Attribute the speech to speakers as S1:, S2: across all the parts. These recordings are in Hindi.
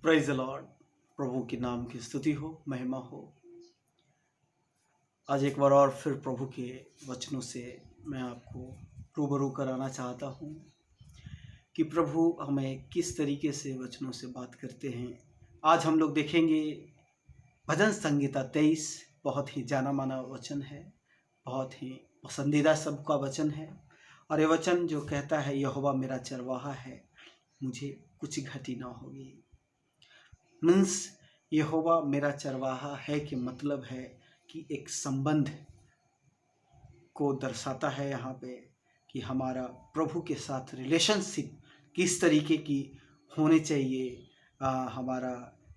S1: Praise the Lord. प्रभु के नाम की स्तुति हो, महिमा हो। आज एक बार और फिर प्रभु के वचनों से मैं आपको रूबरू कराना चाहता हूँ कि प्रभु हमें किस तरीके से वचनों से बात करते हैं। आज हम लोग देखेंगे भजन संहिता 23। बहुत ही जाना माना वचन है, बहुत ही पसंदीदा सबका वचन है। और ये वचन जो कहता है, यहोवा मेरा चरवाहा है, मुझे कुछ घटी ना होगी। मीन्स यहोवा मेरा चरवाहा है कि मतलब है कि एक संबंध को दर्शाता है यहाँ पे कि हमारा प्रभु के साथ रिलेशनशिप किस तरीके की होनी चाहिए। हमारा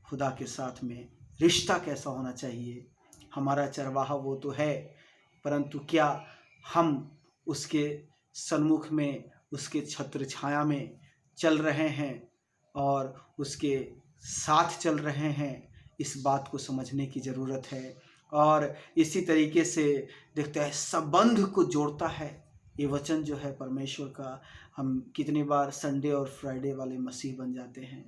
S1: खुदा के साथ में रिश्ता कैसा होना चाहिए। हमारा चरवाहा वो तो है, परंतु क्या हम उसके सन्मुख में, उसके छत्र छाया में चल रहे हैं और उसके साथ चल रहे हैं। इस बात को समझने की ज़रूरत है। और इसी तरीके से देखते हैं, संबंध को जोड़ता है ये वचन जो है परमेश्वर का। हम कितनी बार संडे और फ्राइडे वाले मसीह बन जाते हैं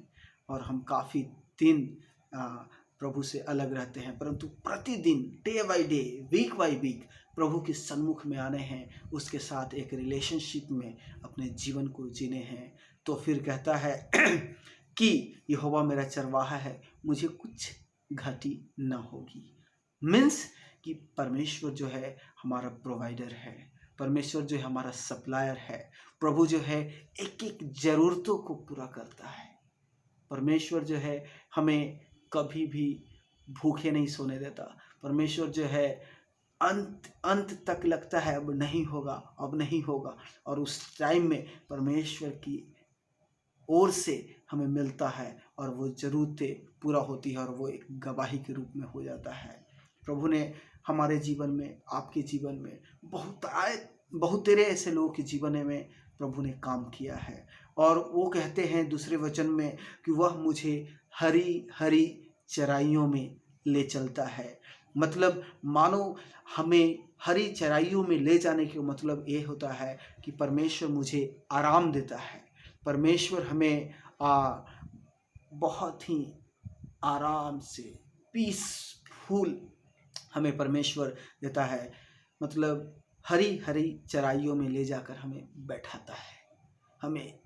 S1: और हम काफ़ी दिन प्रभु से अलग रहते हैं, परंतु प्रतिदिन day by day, week by week प्रभु के सन्मुख में आने हैं, उसके साथ एक रिलेशनशिप में अपने जीवन को जीने हैं। तो फिर कहता है कि यहोवा मेरा चरवाहा है, मुझे कुछ घटी न होगी। मीन्स कि परमेश्वर जो है हमारा प्रोवाइडर है, परमेश्वर जो है हमारा सप्लायर है। प्रभु जो है एक एक ज़रूरतों को पूरा करता है। परमेश्वर जो है हमें कभी भी भूखे नहीं सोने देता। परमेश्वर जो है अंत तक लगता है अब नहीं होगा, अब नहीं होगा, और उस टाइम में परमेश्वर की ओर से हमें मिलता है और वो ज़रूरतें पूरा होती है और वो एक गवाही के रूप में हो जाता है। प्रभु ने हमारे जीवन में, आपके जीवन में बहुत तेरे ऐसे लोगों के जीवन में प्रभु ने काम किया है। और वो कहते हैं दूसरे वचन में कि वह मुझे हरी हरी चराइयों में ले चलता है। मतलब मानो हमें हरी चराइयों में ले जाने का मतलब ये होता है कि परमेश्वर मुझे आराम देता है। परमेश्वर हमें बहुत ही आराम से पीसफुल हमें परमेश्वर देता है। मतलब हरी हरी चराइयों में ले जाकर हमें बैठाता है, हमें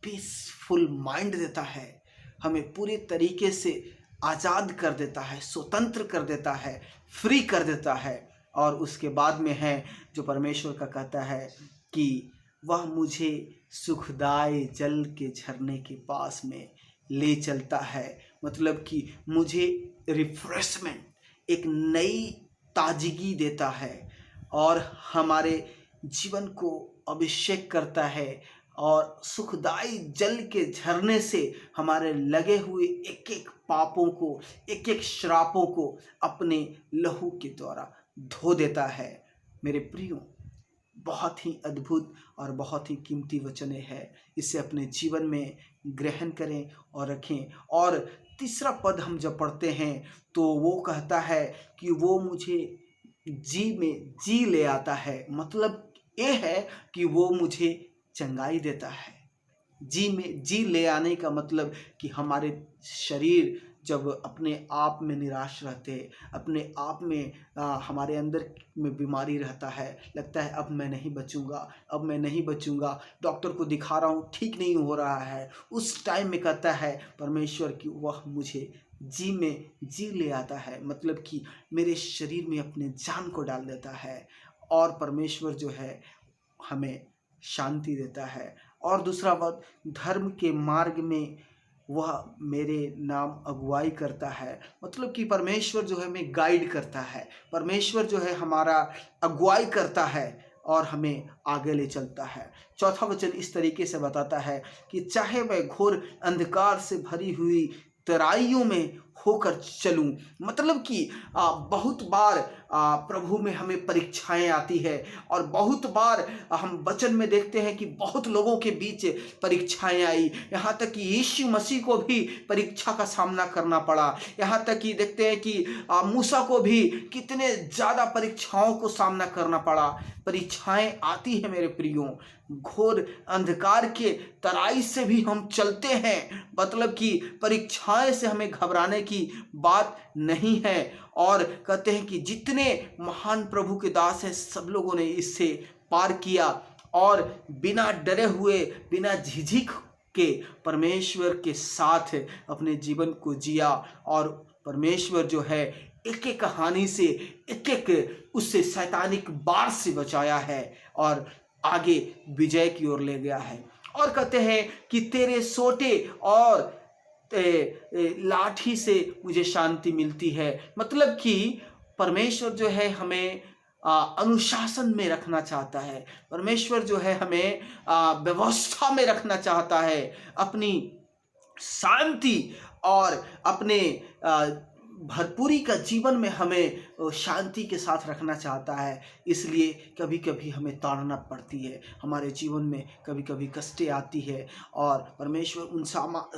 S1: पीसफुल माइंड देता है, हमें पूरे तरीके से आज़ाद कर देता है, स्वतंत्र कर देता है, फ्री कर देता है। और उसके बाद में है जो परमेश्वर का कहता है कि वह मुझे सुखदायी जल के झरने के पास में ले चलता है। मतलब कि मुझे रिफ्रेशमेंट, एक नई ताजगी देता है और हमारे जीवन को अभिषेक करता है। और सुखदायी जल के झरने से हमारे लगे हुए एक एक पापों को, एक एक श्रापों को अपने लहू के द्वारा धो देता है। मेरे प्रियो, बहुत ही अद्भुत और बहुत ही कीमती वचने है। इसे अपने जीवन में ग्रहण करें और रखें। और तीसरा पद हम जब पढ़ते हैं तो वो कहता है कि वो मुझे जी में जी ले आता है। मतलब ये है कि वो मुझे चंगाई देता है। जी में जी ले आने का मतलब कि हमारे शरीर जब अपने आप में निराश रहते, अपने आप में हमारे अंदर में बीमारी रहता है, लगता है अब मैं नहीं बचूंगा, अब मैं नहीं बचूंगा, डॉक्टर को दिखा रहा हूँ ठीक नहीं हो रहा है, उस टाइम में कहता है परमेश्वर कि वह मुझे जी में जी ले आता है। मतलब कि मेरे शरीर में अपने जान को डाल देता है और परमेश्वर जो है हमें शांति देता है। और दूसरा बात, धर्म के मार्ग में वह मेरे नाम अगुवाई करता है। मतलब कि परमेश्वर जो है हमें गाइड करता है, परमेश्वर जो है हमारा अगुवाई करता है और हमें आगे ले चलता है। चौथा वचन इस तरीके से बताता है कि चाहे मैं घोर अंधकार से भरी हुई तराइयों में होकर चलूं। मतलब कि बहुत बार प्रभु में हमें परीक्षाएं आती है, और बहुत बार हम वचन में देखते हैं कि बहुत लोगों के बीच परीक्षाएं आई, यहाँ तक कि यीशु मसीह को भी परीक्षा का सामना करना पड़ा। यहाँ तक कि देखते हैं कि मूसा को भी कितने ज़्यादा परीक्षाओं को सामना करना पड़ा। परीक्षाएं आती है मेरे प्रियो, घोर अंधकार के तराई से भी हम चलते हैं, मतलब कि परीक्षाएं से हमें घबराने की बात नहीं है। और कहते हैं कि जितने महान प्रभु के दास हैं सब लोगों ने इससे पार किया, और बिना डरे हुए, बिना झिझक के परमेश्वर के साथ अपने जीवन को जिया। और परमेश्वर जो है एक एक कहानी से, एक एक उससे शैतानिक बार से बचाया है और आगे विजय की ओर ले गया है। और कहते हैं कि तेरे सोटे और लाठी से मुझे शांति मिलती है। मतलब कि परमेश्वर जो है हमें अनुशासन में रखना चाहता है। परमेश्वर जो है हमें व्यवस्था में रखना चाहता है, अपनी शांति और अपने भरपूरी का जीवन में हमें शांति के साथ रखना चाहता है। इसलिए कभी कभी हमें ताड़ना पड़ती है, हमारे जीवन में कभी कभी कष्टें आती है, और परमेश्वर उन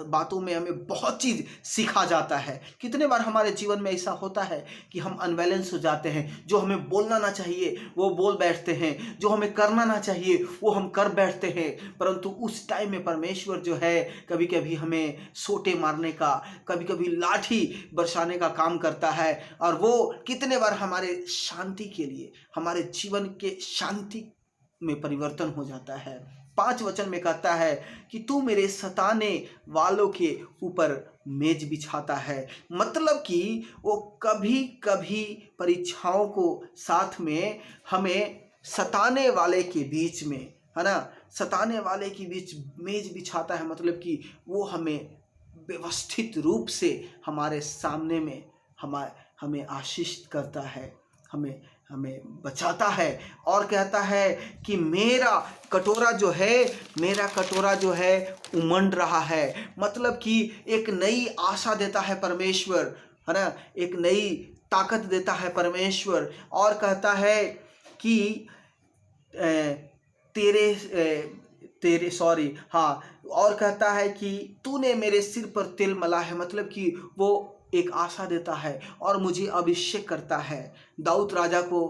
S1: बातों में हमें बहुत चीज़ सिखा जाता है। कितने बार हमारे जीवन में ऐसा होता है कि हम अनबैलेंस हो जाते हैं, जो हमें बोलना ना चाहिए वो बोल बैठते हैं, जो हमें करना ना चाहिए वो हम कर बैठते हैं। परंतु उस टाइम में परमेश्वर जो है कभी कभी हमें सोटे मारने का, कभी कभी लाठी बरसाने का काम करता है, और वो कितने बार हमारे शांति के लिए, हमारे जीवन के शांति में परिवर्तन हो जाता है। 5 वचन में कहता है कि तू मेरे सताने वालों के ऊपर मेज बिछाता है। मतलब कि वो कभी कभी परीक्षाओं को साथ में हमें सताने वाले के बीच में, है ना, सताने वाले के बीच मेज बिछाता है। मतलब कि वो हमें व्यवस्थित रूप से हमारे सामने में हमें आशीष करता है, हमें बचाता है। और कहता है कि मेरा कटोरा जो है उमंड रहा है। मतलब कि एक नई आशा देता है परमेश्वर, है ना, एक नई ताकत देता है परमेश्वर। और कहता है कि और कहता है कि तूने मेरे सिर पर तेल मला है। मतलब कि वो एक आशा देता है और मुझे अभिषेक करता है। दाऊद राजा को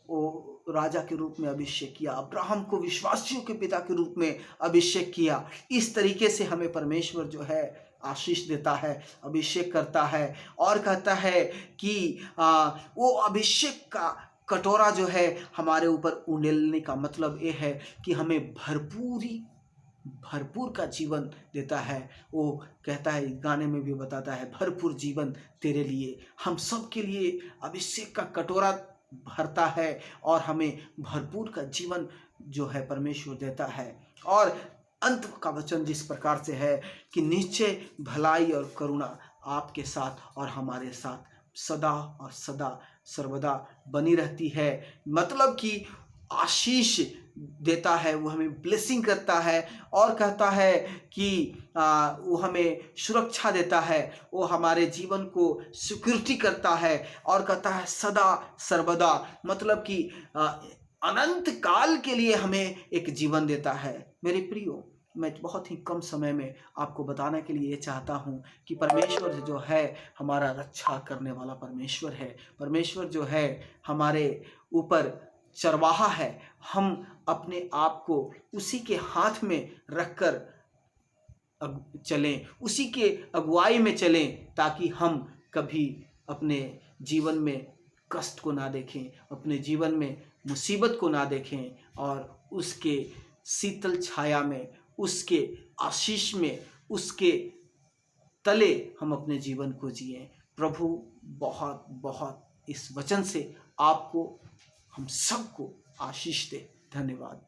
S1: वो राजा के रूप में अभिषेक किया, अब्राहम को विश्वासियों के पिता के रूप में अभिषेक किया। इस तरीके से हमें परमेश्वर जो है आशीष देता है, अभिषेक करता है। और कहता है कि वो अभिषेक का कटोरा जो है हमारे ऊपर उंडेलने का मतलब ये है कि हमें भरपूर का जीवन देता है। वो कहता है, गाने में भी बताता है, भरपूर जीवन तेरे लिए, हम सब के लिए अभिषेक का कटोरा भरता है और हमें भरपूर का जीवन जो है परमेश्वर देता है। और अंत का वचन जिस प्रकार से है कि निश्चय भलाई और करुणा आपके साथ और हमारे साथ सदा और सदा सर्वदा बनी रहती है। मतलब कि आशीष देता है, वो हमें ब्लेसिंग करता है। और कहता है कि वो हमें सुरक्षा देता है, वो हमारे जीवन को सिक्योरिटी करता है। और कहता है सदा सर्वदा, मतलब कि अनंत काल के लिए हमें एक जीवन देता है। मेरे प्रियो, मैं बहुत ही कम समय में आपको बताने के लिए ये चाहता हूँ कि परमेश्वर जो है हमारा रक्षा करने वाला परमेश्वर है। परमेश्वर जो है हमारे ऊपर चरवाहा है। हम अपने आप को उसी के हाथ में रखकर चलें, उसी के अगुवाई में चलें, ताकि हम कभी अपने जीवन में कष्ट को ना देखें, अपने जीवन में मुसीबत को ना देखें, और उसके शीतल छाया में, उसके आशीष में, उसके तले हम अपने जीवन को जिएं। प्रभु बहुत बहुत इस वचन से आपको, हम सबको आशीष दे। धन्यवाद।